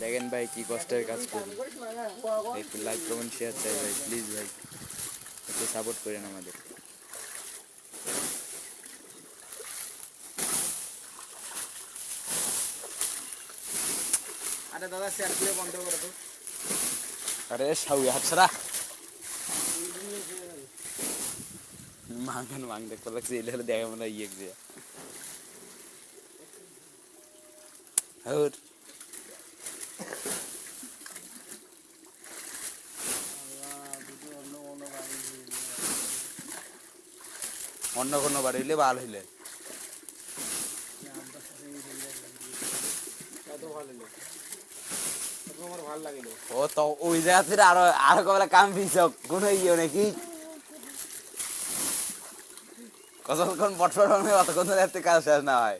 দেখেন ভাই কি কষ্টের কাজ করি, একটু লাইক কমেন্ট শেয়ার চাই ভাই, প্লিজ ভাই একটু সাপোর্ট করেন আমাদের। আরে দাদা শেয়ার করে বন্ধ করে তো। আরে সাউই হাতছাড়া মাংখান মাং দেখতে লাগছে, এলে হলে দেখা মনে হয় ইয়ে যে অন্য কোনো বাড়ি হইলে ভালো হইলে ও তো ওই জায়গা থেকে আরো আরো কবেলা কাম পিছ কোনো ইয়ে নাকি কতক্ষণ বটফট অতক্ষণ কাজ শেষ না হয়।